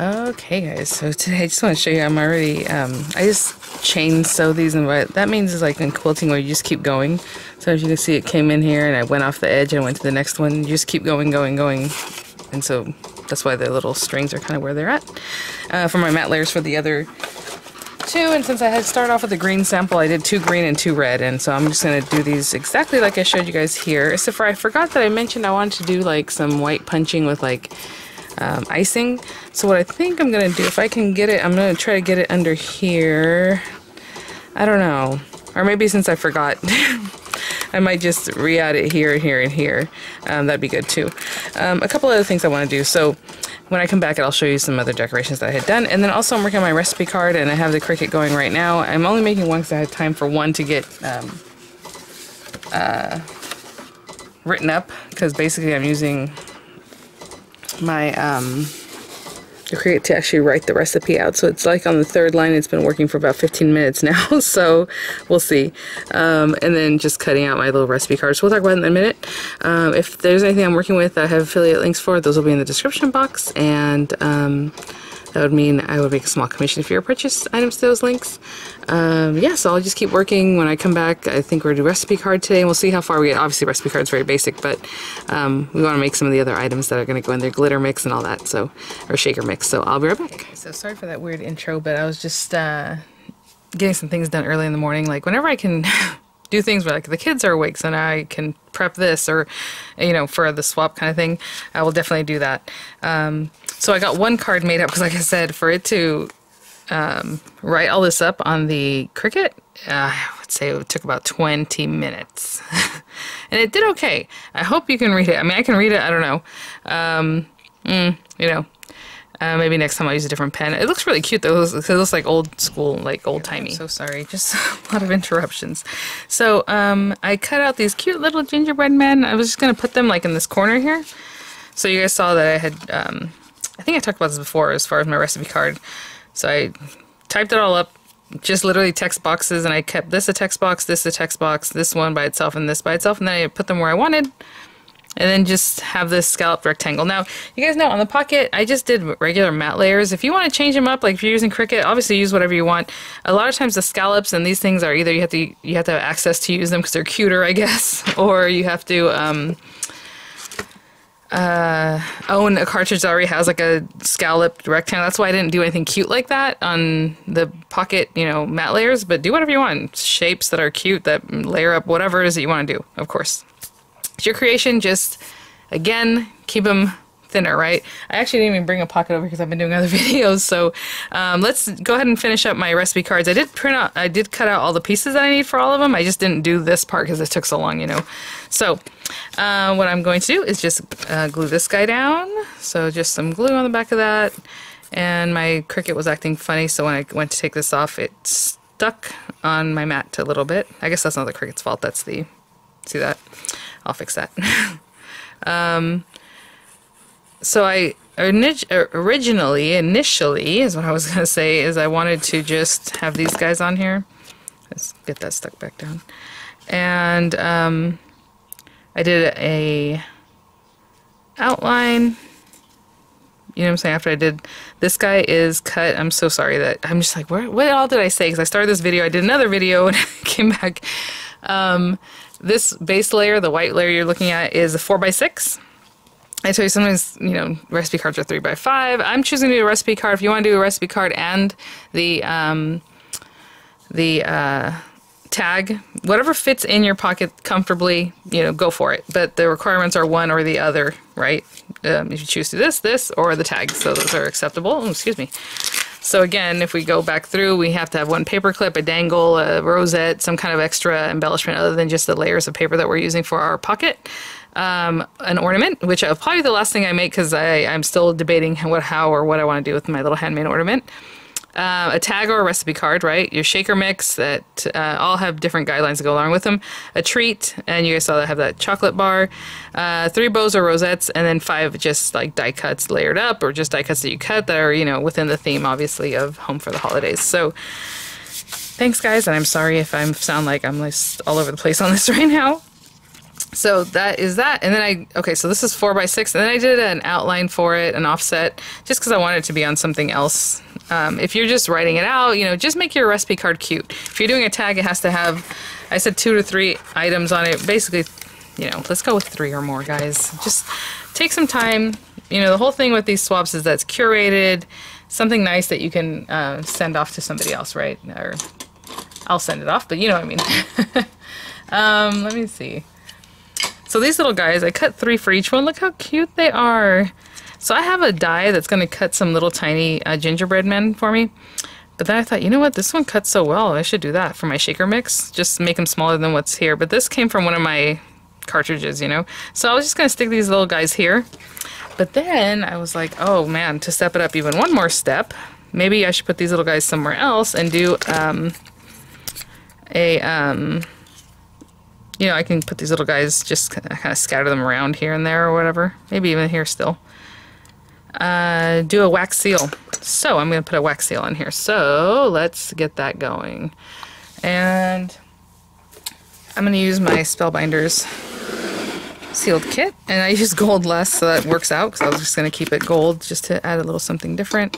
Okay guys, so today I just want to show you I'm already, I just chain sew these, and what that means is like in quilting where you just keep going. So as you can see, it came in here and I went off the edge and I went to the next one. You just keep going. And so that's why the little strings are kind of where they're at. For my mat layers for the other two, and since I had started off with a green sample, I did 2 green and 2 red, and so I'm just going to do these exactly like I showed you guys here, except for I forgot that I mentioned I wanted to do like some white punching with like icing. So what I think I'm gonna do, if I can get it, I'm gonna try to get it under here. I don't know, or maybe since I forgot I might just re-add it here and here and here. That'd be good too. A couple other things I want to do. So when I come back, I'll show you some other decorations that I had done, and then also I'm working on my recipe card, and I have the Cricut going right now. I'm only making one because I had time for one to get written up, because basically I'm using my the Cricut to actually write the recipe out. So it's like on the 3rd line. It's been working for about 15 minutes now, so we'll see. And then just cutting out my little recipe cards. We'll talk about it in a minute. If there's anything I'm working with that I have affiliate links for, those will be in the description box, and that would mean I would make a small commission for your purchase items to those links. Yeah, so I'll just keep working. When I come back, I think we're going to do recipe card today, and we'll see how far we get. Obviously, recipe card's very basic, but we want to make some of the other items that are going to go in there, glitter mix and all that, so, or shaker mix. So I'll be right back. So sorry for that weird intro, but I was just getting some things done early in the morning. Like whenever I can do things where like the kids are awake, so now I can prep this, or you know, for the swap kind of thing, I will definitely do that. So I got one card made up because, like I said, for it to write all this up on the Cricut, I would say it took about 20 minutes. And it did okay. I hope you can read it. I mean, I can read it, I don't know. You know, maybe next time I'll use a different pen. It looks really cute though. It looks like old school, like old timey. I'm so sorry, just a lot of interruptions. So I cut out these cute little gingerbread men. I was just gonna put them like in this corner here. So you guys saw that I had, I think I talked about this before as far as my recipe card. So I typed it all up, just literally text boxes, and I kept this a text box, this a text box, this one by itself, and this by itself, and then I put them where I wanted, and then just have this scalloped rectangle. Now, you guys know on the pocket, I just did regular mat layers. If you want to change them up, like if you're using Cricut, obviously use whatever you want. A lot of times the scallops and these things are either you have to have access to use them because they're cuter, I guess, or you have to own a cartridge that already has like a scalloped rectangle. That's why I didn't do anything cute like that on the pocket, you know, mat layers, but do whatever you want. Shapes that are cute, that layer up whatever it is that you want to do, of course. It's your creation, just, again, keep them thinner, right? I actually didn't even bring a pocket over because I've been doing other videos, so let's go ahead and finish up my recipe cards. I did cut out all the pieces that I need for all of them. I just didn't do this part because it took so long, you know. So what I'm going to do is just glue this guy down. So just some glue on the back of that. And my Cricut was acting funny, so when I went to take this off, it stuck on my mat a little bit. I guess that's not the Cricut's fault, that's the, see that? I'll fix that. So I initially is what I was gonna say, is I wanted to just have these guys on here. Let's get that stuck back down. And I did a outline. You know what I'm saying? After I did, this guy is cut. I'm so sorry that I'm just like, what all did I say? Because I started this video, I did another video, and I came back. This base layer, the white layer you're looking at, is a 4x6. I tell you, sometimes, you know, recipe cards are 3x5. I'm choosing to do a recipe card. If you want to do a recipe card and the tag, whatever fits in your pocket comfortably, you know, go for it. But the requirements are one or the other, right? If you choose to do this, or the tag, so those are acceptable. Oh, excuse me. So again, if we go back through, we have to have one paper clip, a dangle, a rosette, some kind of extra embellishment other than just the layers of paper that we're using for our pocket. An ornament, which will probably be the last thing I make because I'm still debating how or what I want to do with my little handmade ornament. A tag or a recipe card, right? Your shaker mix that all have different guidelines to go along with them. A treat, and you guys saw that I have that chocolate bar. 3 bows or rosettes, and then 5 just like die cuts layered up, or just die cuts that you cut that are, you know, within the theme, obviously, of Home for the Holidays. So thanks, guys, and I'm sorry if I sound like I'm all over the place on this right now. So that is that. And then okay, so this is 4x6, and then I did an outline for it, an offset, just because I wanted it to be on something else. If you're just writing it out, you know, just make your recipe card cute. If you're doing a tag, it has to have, I said 2 to 3 items on it. Basically, you know, let's go with 3 or more, guys. Just take some time. You know, the whole thing with these swaps is that it's curated, something nice that you can send off to somebody else, right? Or I'll send it off, but you know what I mean. Let me see. So these little guys, I cut 3 for each one. Look how cute they are. So I have a die that's going to cut some little tiny gingerbread men for me. But then I thought, you know what? This one cuts so well. I should do that for my shaker mix. Just make them smaller than what's here. But this came from one of my cartridges, you know. So I was just going to stick these little guys here. But then I was like, oh man, to step it up even one more step, maybe I should put these little guys somewhere else and do you know, I can put these little guys, just kind of scatter them around here and there or whatever. Maybe even here still. Do a wax seal. So I'm going to put a wax seal on here. So let's get that going. And I'm going to use my Spellbinders sealed kit. And I use gold less, so that works out, because I was just going to keep it gold just to add a little something different.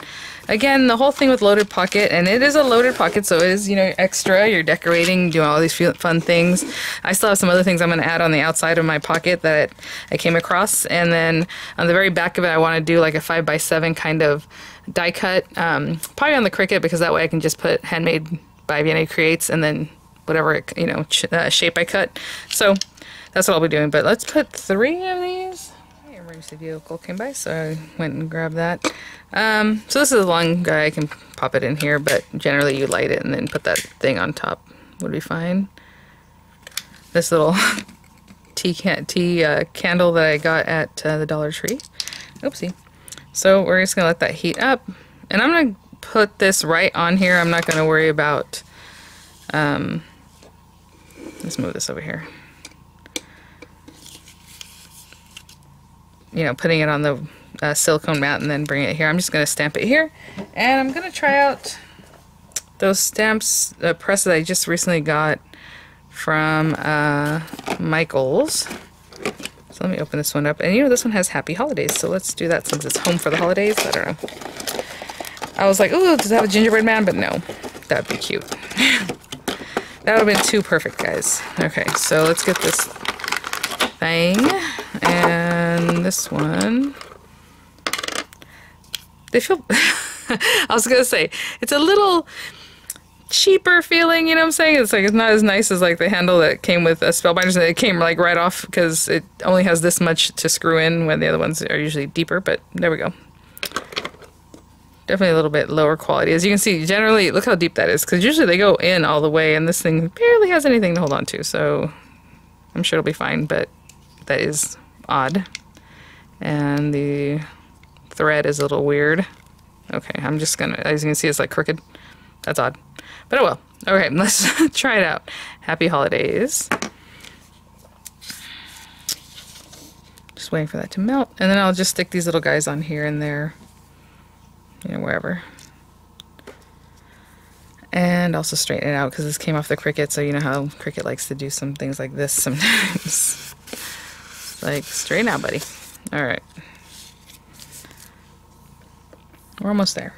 Again, the whole thing with loaded pocket, and it is a loaded pocket, so it is, you know, extra. You're decorating, doing all these fun things. I still have some other things I'm going to add on the outside of my pocket that I came across. And then on the very back of it, I want to do like a 5x7 kind of die cut, probably on the Cricut, because that way I can just put handmade by VianneyCreates and then whatever, you know, shape I cut. So that's what I'll be doing. But let's put 3 of these. My emergency vehicle came by, so I went and grabbed that. So this is a long guy. I can pop it in here, but generally you light it and then put that thing on top would be fine. This little tea candle that I got at the Dollar Tree. Oopsie. So we're just gonna let that heat up, and I'm gonna put this right on here. I'm not gonna worry about. Let's move this over here. You know, putting it on the silicone mat and then bring it here. I'm just going to stamp it here, and I'm going to try out those stamps press that I just recently got from Michaels. So let me open this one up, and you know, this one has Happy Holidays, so let's do that since it's home for the holidays. I don't know. I was like, ooh, does it have a gingerbread man? But no, that'd be cute. That would have been too perfect, guys. Okay, so let's get this thing. And this one, they feel, I was gonna say, it's a little cheaper feeling, you know what I'm saying? It's like, it's not as nice as like the handle that came with Spellbinders, and it came like right off because it only has this much to screw in when the other ones are usually deeper, but there we go. Definitely a little bit lower quality. As you can see, generally, look how deep that is, because usually they go in all the way, and this thing barely has anything to hold on to, so I'm sure it'll be fine, but that is odd. And the thread is a little weird. Okay, I'm just gonna, as you can see, it's like crooked. That's odd. But oh well. Okay, let's try it out. Happy holidays. Just waiting for that to melt. And then I'll just stick these little guys on here and there. You know, wherever. And also straighten it out because this came off the Cricut, so you know how Cricut likes to do some things like this sometimes. Like, straighten out, buddy. Alright. We're almost there.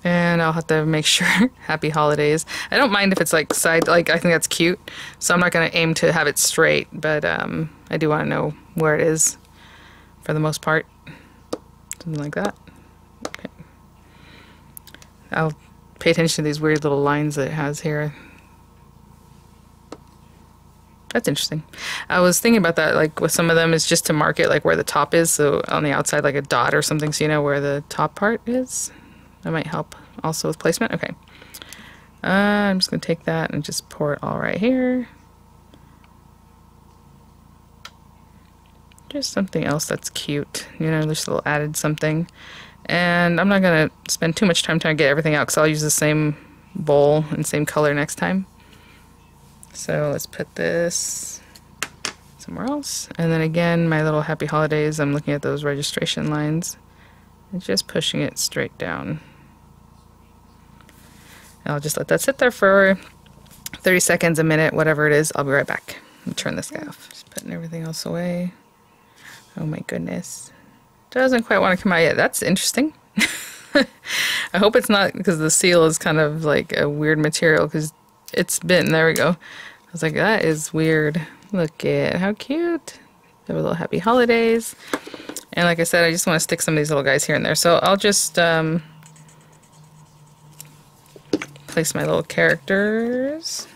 And I'll have to make sure. Happy holidays. I don't mind if it's like side, like I think that's cute. So I'm not going to aim to have it straight, but I do want to know where it is for the most part. Something like that. Okay. I'll pay attention to these weird little lines that it has here. That's interesting. I was thinking about that, like with some of them, is just to mark it like where the top is, so on the outside like a dot or something, so you know where the top part is. That might help also with placement. Okay. I'm just going to take that and just pour it all right here. Just something else that's cute, you know, just a little added something. And I'm not going to spend too much time trying to get everything out because I'll use the same bowl and same color next time. So let's put this somewhere else. And then again, my little happy holidays, I'm looking at those registration lines and just pushing it straight down. And I'll just let that sit there for 30 seconds, a minute, whatever it is. I'll be right back. Let me turn this guy off. Just putting everything else away. Oh my goodness. Doesn't quite want to come out yet. That's interesting. I hope it's not because the seal is kind of like a weird material because it's bitten. There we go. I was like, that is weird. Look at how cute. Have a little happy holidays. And like I said, I just want to stick some of these little guys here and there. So I'll just place my little characters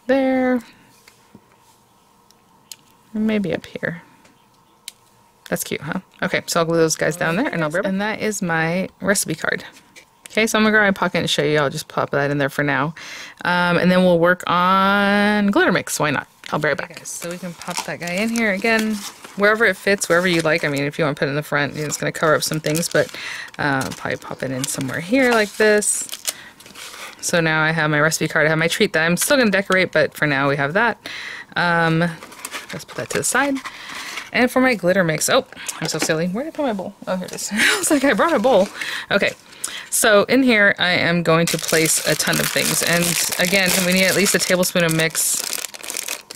there. Or maybe up here. That's cute, huh? Okay, so I'll glue those guys down there and I'll be right back. And that is my recipe card. Okay, so I'm gonna go in my pocket and show you. I'll just pop that in there for now. And then we'll work on glitter mix. Why not? I'll be right back. Okay, so we can pop that guy in here again, wherever it fits, wherever you like. I mean, if you want to put it in the front, you know, it's gonna cover up some things, but probably pop it in somewhere here like this. So now I have my recipe card. I have my treat that I'm still gonna decorate, but for now we have that. Let's put that to the side. And for my glitter mix, oh, I'm so silly. Where did I put my bowl? Oh, here it is. I was like, I brought a bowl. Okay, so in here I am going to place a ton of things. And again, we need at least a tablespoon of mix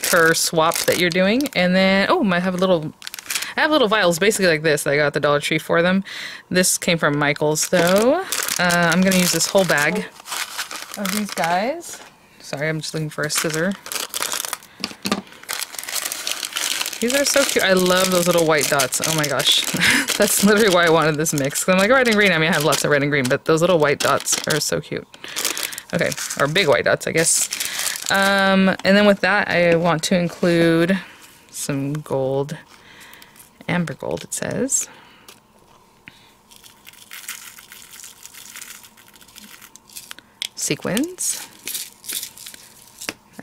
per swap that you're doing. And then, oh, I have little vials basically like this that I got at the Dollar Tree for them. This came from Michael's though. I'm going to use this whole bag of these guys. Sorry, I'm just looking for a scissor. These are so cute. I love those little white dots. Oh my gosh. That's literally why I wanted this mix. I'm like, red and green. I mean, I have lots of red and green, but those little white dots are so cute. Okay, or big white dots, I guess. And then with that, I want to include some gold. Amber gold, it says. Sequins.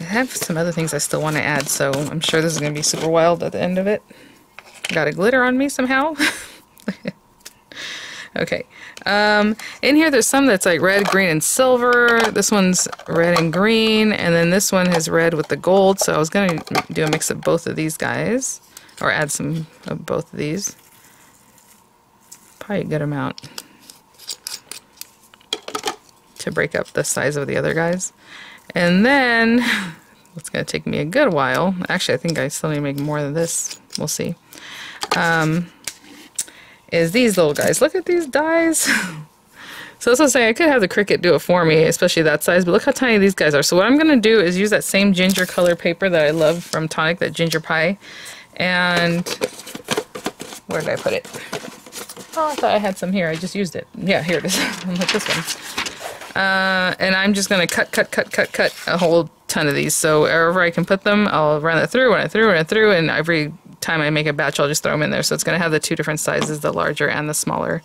I have some other things I still want to add, so I'm sure this is going to be super wild at the end of it. Got a glitter on me somehow. Okay. In here there's some that's like red, green, and silver. This one's red and green, and then this one is red with the gold, so I was going to do a mix of both of these guys, or add some of both of these. Probably a good amount to break up the size of the other guys. And then, it's going to take me a good while. Actually, I think I still need to make more than this. We'll see. Is these little guys. Look at these dies. So that's what I'm saying. I could have the Cricut do it for me, especially that size, but look how tiny these guys are. So what I'm going to do is use that same ginger color paper that I love from Tonic, that ginger pie. And where did I put it? Oh, I thought I had some here. I just used it. Yeah, here it is. Like this one. And I'm just going to cut a whole ton of these. So wherever I can put them, I'll run it through, and every time I make a batch, I'll just throw them in there. So it's going to have the two different sizes, the larger and the smaller.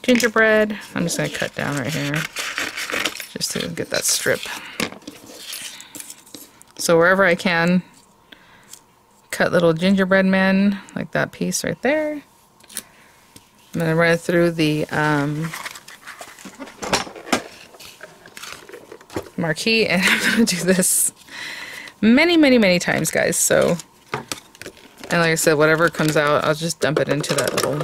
Gingerbread, I'm just going to cut down right here, just to get that strip. So wherever I can, cut little gingerbread men, like that piece right there. I'm going to run it through the marquee, and I'm going to do this many times, guys. So, and like I said, whatever comes out, I'll just dump it into that little,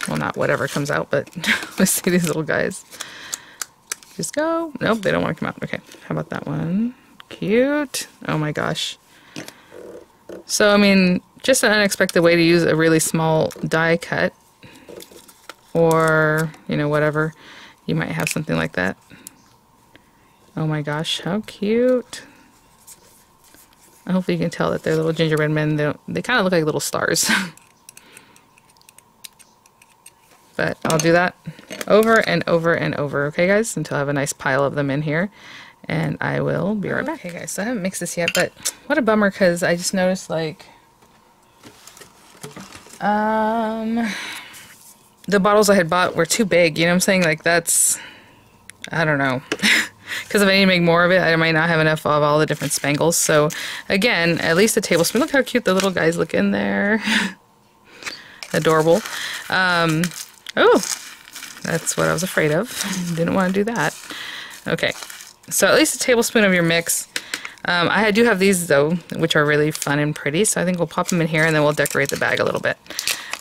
well, not whatever comes out, but let's see these little guys. Just go. Nope, they don't want to come out. Okay, how about that one? Cute. Oh my gosh. So, I mean, just an unexpected way to use a really small die cut, or, you know, whatever. You might have something like that. Oh my gosh, how cute. Hopefully you can tell that they're little gingerbread men. They kind of look like little stars. But I'll do that over and over and over, okay guys, until I have a nice pile of them in here. And I will be right back. Okay guys, so I haven't mixed this yet, but what a bummer, because I just noticed, like, the bottles I had bought were too big, you know what I'm saying? Like, that's, I don't know. Because if I need to make more of it, I might not have enough of all the different spangles. So, again, at least a tablespoon. Look how cute the little guys look in there. Adorable. Oh, that's what I was afraid of. Didn't want to do that. Okay, so at least a tablespoon of your mix. I do have these, though, which are really fun and pretty. So I think we'll pop them in here, and then we'll decorate the bag a little bit.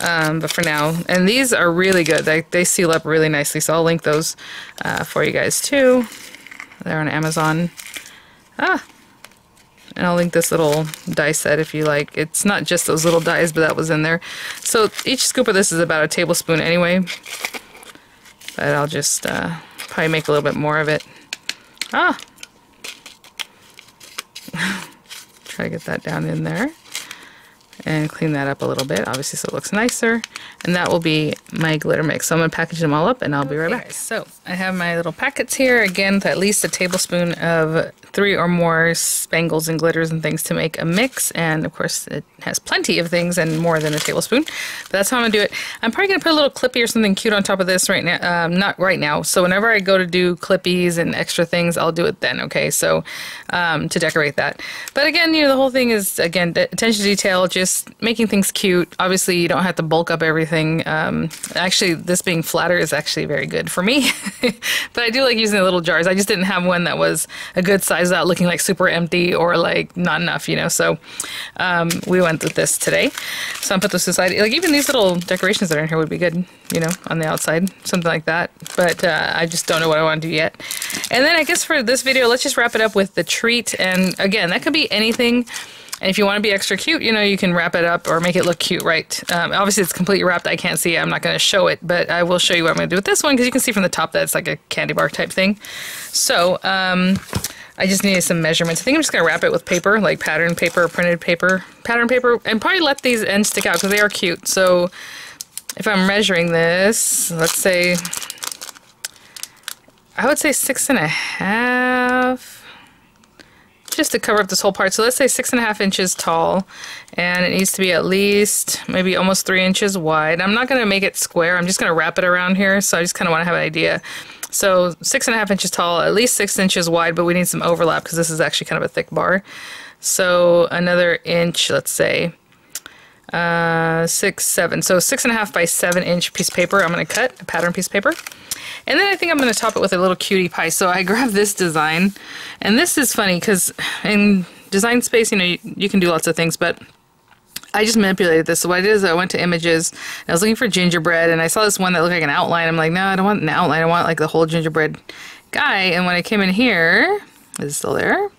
But for now, and these are really good. They seal up really nicely, so I'll link those for you guys too. They're on Amazon. And I'll link this little die set if you like. It's not just those little dies, but that was in there. So each scoop of this is about a tablespoon anyway. But I'll just probably make a little bit more of it. Try to get that down in there. And clean that up a little bit, obviously, so it looks nicer. And that will be my glitter mix. So I'm going to package them all up, and I'll be right back. So I have my little packets here, again, with at least a tablespoon of 3 or more spangles and glitters and things to make a mix. And of course, it has plenty of things and more than a tablespoon. But that's how I'm going to do it. I'm probably going to put a little clippy or something cute on top of this right now. Not right now. So whenever I go to do clippies and extra things, I'll do it then, okay? So to decorate that. But again, you know, the whole thing is, again, attention to detail, just making things cute. Obviously, you don't have to bulk up everything. Actually, this being flatter is actually very good for me. But I do like using the little jars. I just didn't have one that was a good size without looking like super empty or like not enough, you know. So we went with this today. So I'm put this aside. Like even these little decorations that are in here would be good, you know, on the outside, something like that. But I just don't know what I want to do yet. And then I guess for this video, let's just wrap it up with the treat. And again, that could be anything. And if you want to be extra cute, you know, you can wrap it up or make it look cute, right? Obviously, it's completely wrapped. I can't see it. I'm not going to show it, but I will show you what I'm going to do with this one because you can see from the top that it's like a candy bar type thing. So I just needed some measurements. I think I'm just going to wrap it with paper, like pattern paper, printed paper, pattern paper, and probably let these ends stick out because they are cute. So if I'm measuring this, let's say, I would say 6.5. Just to cover up this whole part. So let's say 6.5 inches tall, and it needs to be at least maybe almost 3 inches wide. I'm not going to make it square. I'm just going to wrap it around here. So I just kind of want to have an idea. So 6.5 inches tall, at least 6 inches wide, but we need some overlap because this is actually kind of a thick bar. So another inch, let's say 6, 7. So 6.5 by 7 inch piece of paper. I'm going to cut a pattern piece of paper. And then I think I'm going to top it with a little cutie pie. So I grabbed this design, and this is funny because in Design Space, you know, you can do lots of things, but I just manipulated this. So what I did is I went to images, and I was looking for gingerbread, and I saw this one that looked like an outline. I'm like, no, I don't want an outline. I want like the whole gingerbread guy. And when I came in here, is it still there?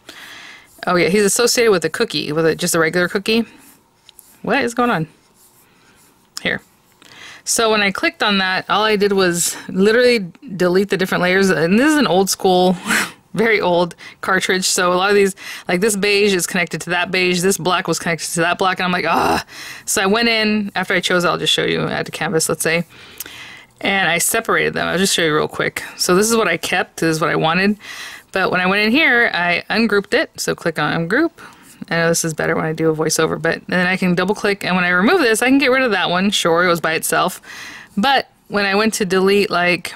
Oh yeah, he's associated with a cookie, with just a regular cookie. What is going on? Here. So when I clicked on that, all I did was literally delete the different layers. And this is an old school, very old cartridge. So a lot of these, like this beige is connected to that beige. This black was connected to that black. And I'm like, ah. So I went in, after I chose, I'll just show you, add to canvas, let's say. And I separated them. I'll just show you real quick. So this is what I kept. This is what I wanted. But when I went in here, I ungrouped it. So click on ungroup. I know this is better when I do a voiceover, but then I can double click, and when I remove this, I can get rid of that one. Sure, it was by itself. But when I went to delete, like,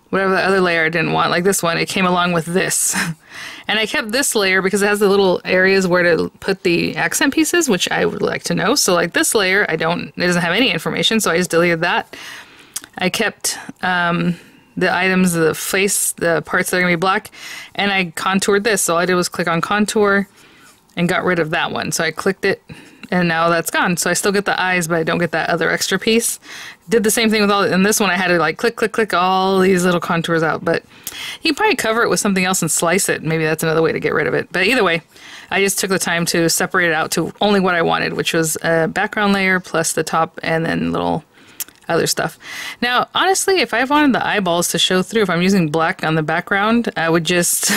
whatever the other layer I didn't want, like this one, it came along with this. And I kept this layer because it has the little areas where to put the accent pieces, which I would like to know. So like this layer, it doesn't have any information, so I just deleted that. I kept the items, the face, the parts that are going to be black, and I contoured this. So all I did was click on contour and got rid of that one. So I clicked it, and now that's gone. So I still get the eyes, but I don't get that other extra piece. Did the same thing with all, and this one I had to like click, click, click all these little contours out. But you can probably cover it with something else and slice it. Maybe that's another way to get rid of it. But either way, I just took the time to separate it out to only what I wanted, which was a background layer plus the top and then little other stuff. Now, honestly, if I wanted the eyeballs to show through, if I'm using black on the background, I would just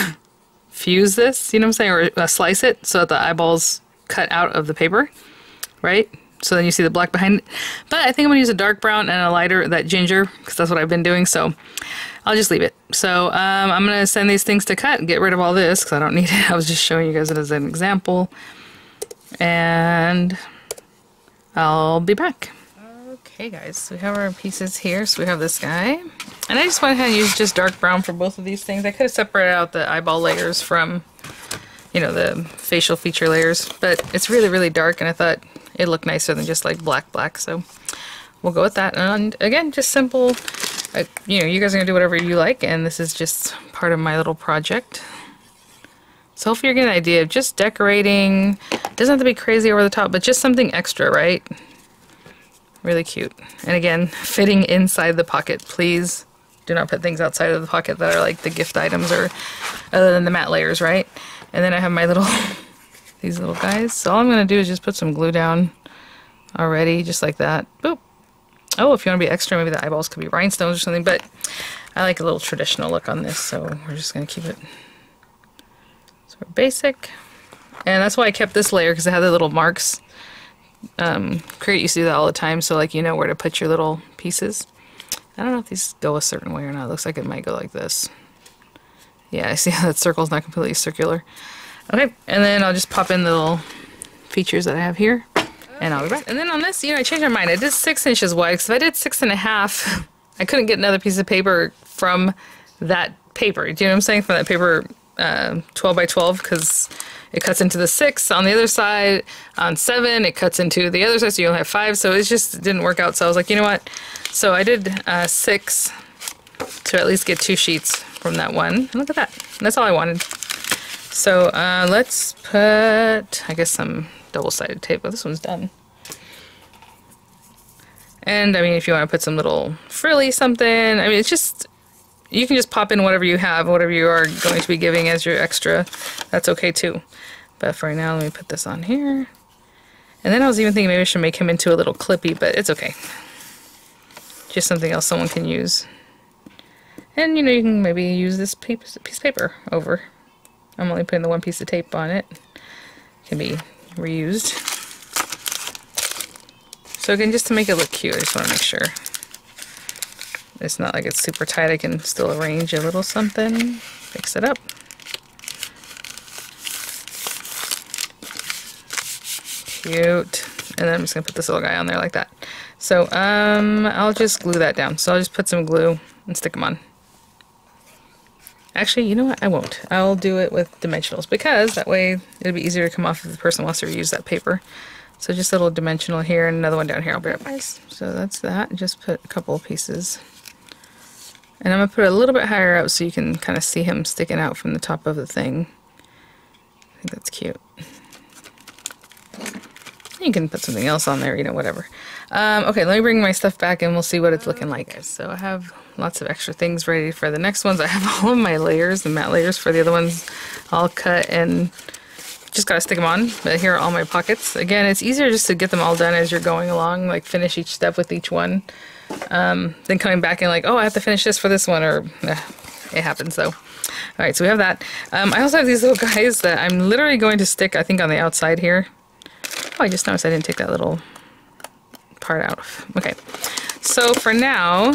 fuse this, you know what I'm saying, or slice it so that the eyeballs cut out of the paper, right? So then you see the black behind it. But I think I'm going to use a dark brown and a lighter, that ginger, because that's what I've been doing, so I'll just leave it. So I'm going to send these things to cut and get rid of all this, because I don't need it. I was just showing you guys it as an example. And I'll be back. Okay guys, so we have our pieces here. So we have this guy. And I just went ahead and used just dark brown for both of these things. I could have separated out the eyeball layers from, you know, the facial feature layers. But it's really, really dark, and I thought it looked nicer than just like black. So we'll go with that. And again, just simple, you know, you guys are going to do whatever you like. And this is just part of my little project. So hopefully you're getting an idea of just decorating. It doesn't have to be crazy over the top, but just something extra, right? Really cute. And again, fitting inside the pocket. Please do not put things outside of the pocket that are like the gift items or other than the matte layers, right? And then I have my little, these little guys. So all I'm going to do is just put some glue down already, just like that. Boop. Oh, if you want to be extra, maybe the eyeballs could be rhinestones or something, but I like a little traditional look on this, so we're just going to keep it sort of basic. And that's why I kept this layer, because it had the little marks. Create used to do that all the time, so like you know where to put your little pieces. I don't know if these go a certain way or not. It looks like it might go like this. Yeah, I see how that circle's not completely circular. Okay, and then I'll just pop in the little features that I have here, and I'll be back. And then on this, you know, I changed my mind. I did 6 inches wide, because if I did 6.5, I couldn't get another piece of paper from that paper. Do you know what I'm saying? From that paper 12 by 12, because it cuts into the 6 on the other side. On 7, it cuts into the other side, so you only have 5. So it just didn't work out. So I was like, you know what? So I did 6 to at least get 2 sheets from that one. And look at that. That's all I wanted. So let's put, I guess, some double-sided tape. But this one's done. And I mean, if you want to put some little frilly something, I mean, it's just, you can just pop in whatever you have, whatever you are going to be giving as your extra. That's okay too. But for right now, let me put this on here. And then I was even thinking maybe I should make him into a little clippy, but it's okay. Just something else someone can use. And you know, you can maybe use this piece of paper over. I'm only putting the one piece of tape on it. It can be reused. So again, just to make it look cute, I just want to make sure it's not like it's super tight. I can still arrange a little something, fix it up. Cute. And then I'm just going to put this little guy on there like that. So I'll just glue that down. So I'll just put some glue and stick them on. Actually, you know what? I won't. I'll do it with dimensionals, because that way it'll be easier to come off if the person wants to reuse that paper. So just a little dimensional here and another one down here. I'll be right back. So that's that. Just put a couple of pieces. And I'm going to put it a little bit higher up so you can kind of see him sticking out from the top of the thing. I think that's cute. You can put something else on there, you know, whatever. Okay, let me bring my stuff back and we'll see what it's looking like. Okay, so I have lots of extra things ready for the next ones. I have all of my layers, the matte layers for the other ones, all cut, and just gotta stick them on. But here are all my pockets. Again, it's easier just to get them all done as you're going along, like finish each step with each one. Then coming back and like, oh, I have to finish this for this one, or it happens though. Alright, so we have that. I also have these little guys that I'm literally going to stick, I think, on the outside here. Oh, I just noticed I didn't take that little part out. Okay, so for now,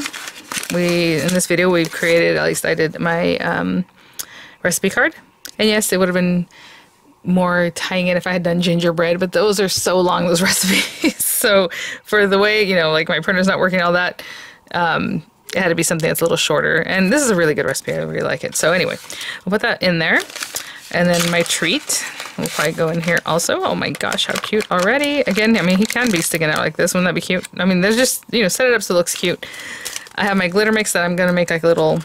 in this video, we've created, at least I did, my recipe card. And yes, it would have been more tying it if I had done gingerbread, but those are so long, those recipes. So for the way, you know, like my printer's not working, all that, it had to be something that's a little shorter. And this is a really good recipe. I really like it. So anyway, I'll put that in there. And then my treat will probably go in here also. Oh my gosh, how cute already. Again, I mean, he can be sticking out like this. Wouldn't that be cute? I mean, there's just, you know, set it up so it looks cute. I have my glitter mix that I'm going to make like a little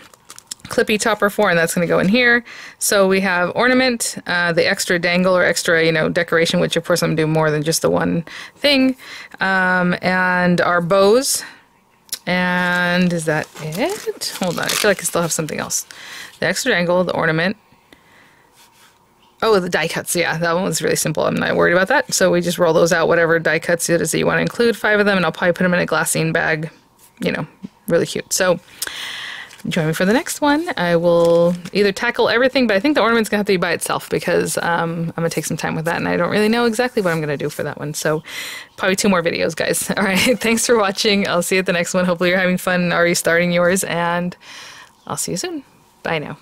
clippy topper for, and that's going to go in here. So we have ornament, the extra dangle or extra, you know, decoration, which of course I'm doing more than just the one thing, and our bows. And is that it? Hold on, I feel like I still have something else. The extra dangle, the ornament. Oh, the die cuts, yeah, that one was really simple. I'm not worried about that. So we just roll those out, whatever die cuts it is that you want to include, 5 of them, and I'll probably put them in a glassine bag, you know, really cute. So join me for the next one. I will either tackle everything, but I think the ornament's gonna have to be by itself, because I'm gonna take some time with that, and I don't really know exactly what I'm gonna do for that one. So probably 2 more videos, guys. All right, thanks for watching. I'll see you at the next one. Hopefully you're having fun already starting yours, and I'll see you soon. Bye now.